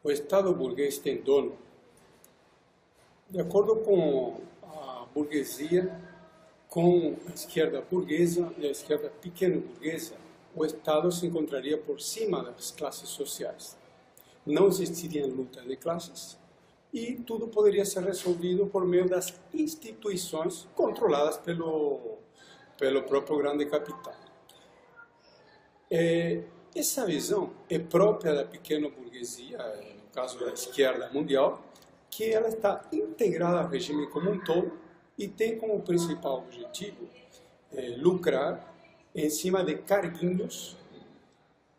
o Estado burguês tem dono. De acordo com a burguesia, com a esquerda burguesa e a esquerda pequeno burguesa, o Estado se encontraria por cima das classes sociais. Não existiria luta de classes e tudo poderia ser resolvido por meio das instituições controladas pelo próprio grande capital. Essa visão é própria da pequena burguesia, no caso da esquerda mundial, que ela está integrada ao regime como um todo e tem como principal objetivo lucrar em cima de carguinhos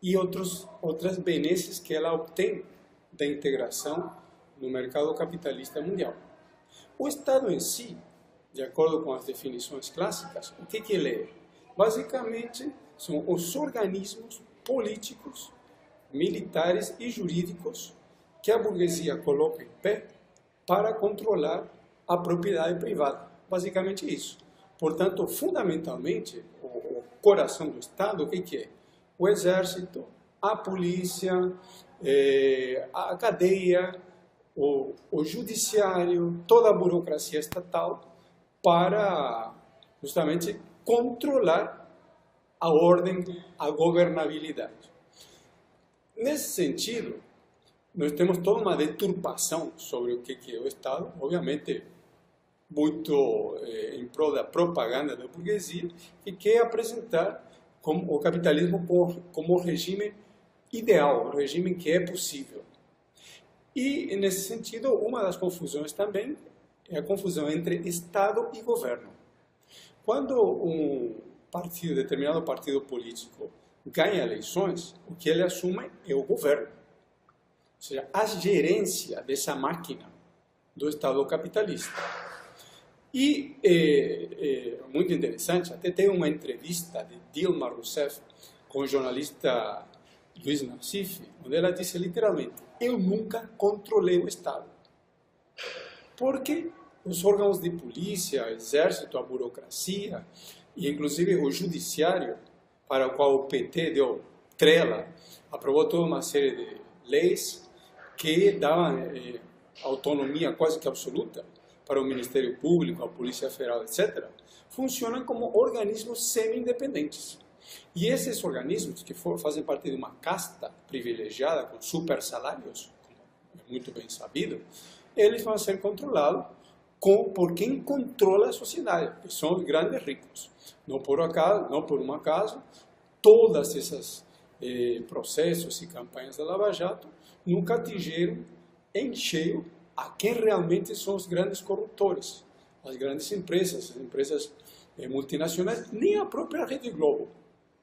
e outras benesses que ela obtém da integração no mercado capitalista mundial. O Estado em si, de acordo com as definições clássicas, o que ele é? Basicamente, são os organismos políticos, militares e jurídicos que a burguesia coloca em pé para controlar a propriedade privada. Basicamente isso. Portanto, fundamentalmente, o coração do Estado, o que é? O exército, a polícia, a cadeia, o judiciário, toda a burocracia estatal para justamente controlar a ordem, a governabilidade. Nesse sentido, nós temos toda uma deturpação sobre o que é o Estado, obviamente muito em prol da propaganda da burguesia, que quer apresentar como o capitalismo como o regime ideal, o regime que é possível. E, nesse sentido, uma das confusões também é a confusão entre Estado e governo. Quando determinado partido político ganha eleições, o que ele assume é o governo. Ou seja, a gerência dessa máquina do Estado capitalista. E muito interessante, até tem uma entrevista de Dilma Rousseff com o jornalista Luiz Nassif, onde ela disse literalmente: eu nunca controlei o Estado. Porque os órgãos de polícia, o exército, a burocracia e inclusive o judiciário, para o qual o PT deu trela, aprovou toda uma série de leis que davam autonomia quase que absoluta para o Ministério Público, a Polícia Federal, etc., funcionam como organismos semi-independentes. E esses organismos, que fazem parte de uma casta privilegiada, com super salários, como é muito bem sabido, eles vão ser controlados por quem controla a sociedade, que são os grandes ricos. Não por um acaso, todas essas processos e campanhas da Lava Jato nunca atingiram em cheio a quem realmente são os grandes corruptores, as grandes empresas, as empresas multinacionais, nem a própria Rede Globo.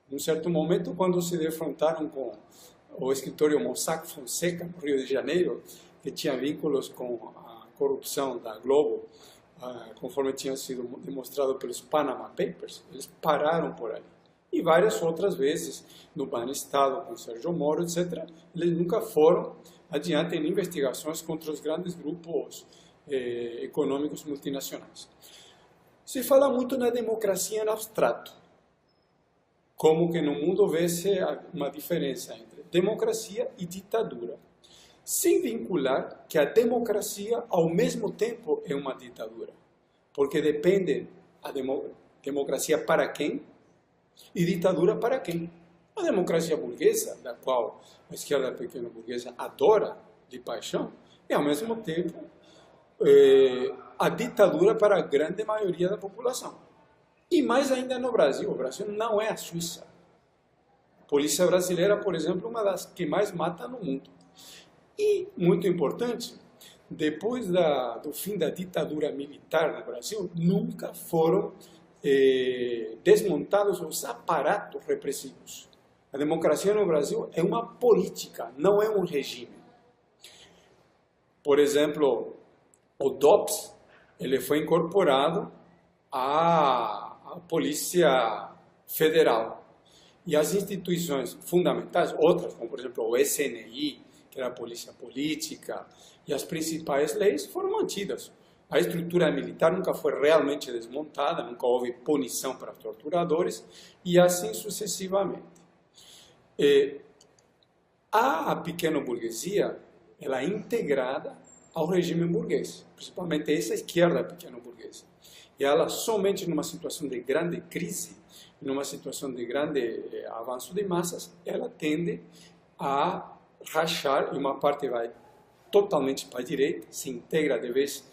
Num certo momento, quando se defrontaram com o escritório Mossack Fonseca, no Rio de Janeiro, que tinha vínculos com a corrupção da Globo, conforme tinha sido demonstrado pelos Panama Papers, eles pararam por ali. E várias outras vezes, no Banestado, com Sérgio Moro, etc., eles nunca foram adiante em investigações contra os grandes grupos econômicos multinacionais. Se fala muito na democracia em abstrato, como que no mundo houvesse uma diferença entre democracia e ditadura, sem vincular que a democracia, ao mesmo tempo, é uma ditadura, porque depende a democracia para quem e ditadura para quem. A democracia burguesa, da qual a esquerda pequena burguesa adora de paixão, é ao mesmo tempo a ditadura para a grande maioria da população. E mais ainda no Brasil. O Brasil não é a Suíça. A polícia brasileira, por exemplo, é uma das que mais mata no mundo. E, muito importante, depois do fim da ditadura militar no Brasil, nunca foram desmontados os aparatos repressivos. A democracia no Brasil é uma política, não é um regime. Por exemplo, o DOPS, ele foi incorporado à Polícia Federal. E as instituições fundamentais, outras, como por exemplo o SNI, que era a Polícia Política, e as principais leis foram mantidas. A estrutura militar nunca foi realmente desmontada, nunca houve punição para torturadores, e assim sucessivamente. A pequena burguesia ela é integrada ao regime burguês, principalmente essa esquerda pequena burguesa. E ela somente numa situação de grande crise, numa situação de grande avanço de massas, ela tende a rachar e uma parte vai totalmente para a direita, se integra de vez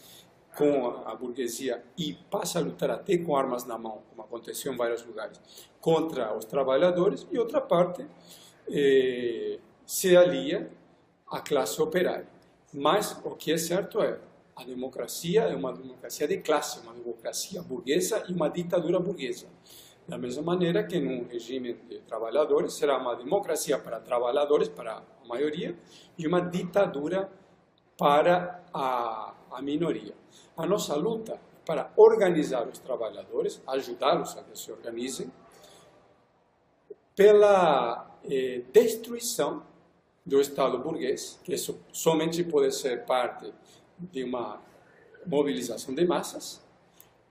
com a burguesia e passa a lutar até com armas na mão, como aconteceu em vários lugares, contra os trabalhadores, e outra parte se alia à classe operária. Mas o que é certo é, a democracia é uma democracia de classe, uma democracia burguesa e uma ditadura burguesa. Da mesma maneira que num regime de trabalhadores será uma democracia para trabalhadores, para a maioria, e uma ditadura para a minoria. A nossa luta é para organizar os trabalhadores, ajudá-los a que se organizem, pela destruição do Estado burguês, que isso somente pode ser parte de uma mobilização de massas,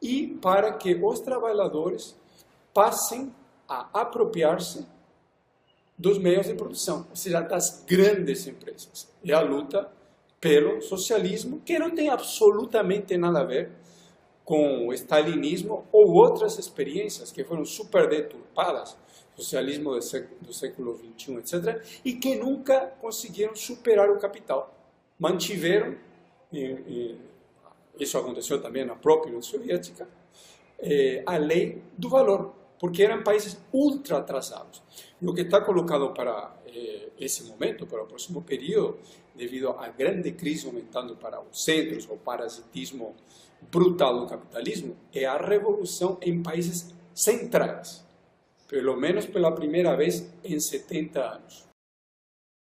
e para que os trabalhadores passem a apropriar-se dos meios de produção, ou seja, das grandes empresas. É a luta pelo socialismo, que não tem absolutamente nada a ver com o stalinismo ou outras experiências que foram super deturpadas, socialismo do século XXI, etc., e que nunca conseguiram superar o capital. Mantiveram, isso aconteceu também na própria União Soviética, a lei do valor, porque eram países ultra atrasados. E o que está colocado para esse momento, para o próximo período, devido à grande crise aumentando para os centros, o parasitismo brutal do capitalismo, é a revolução em países centrais, pelo menos pela primeira vez em 70 anos.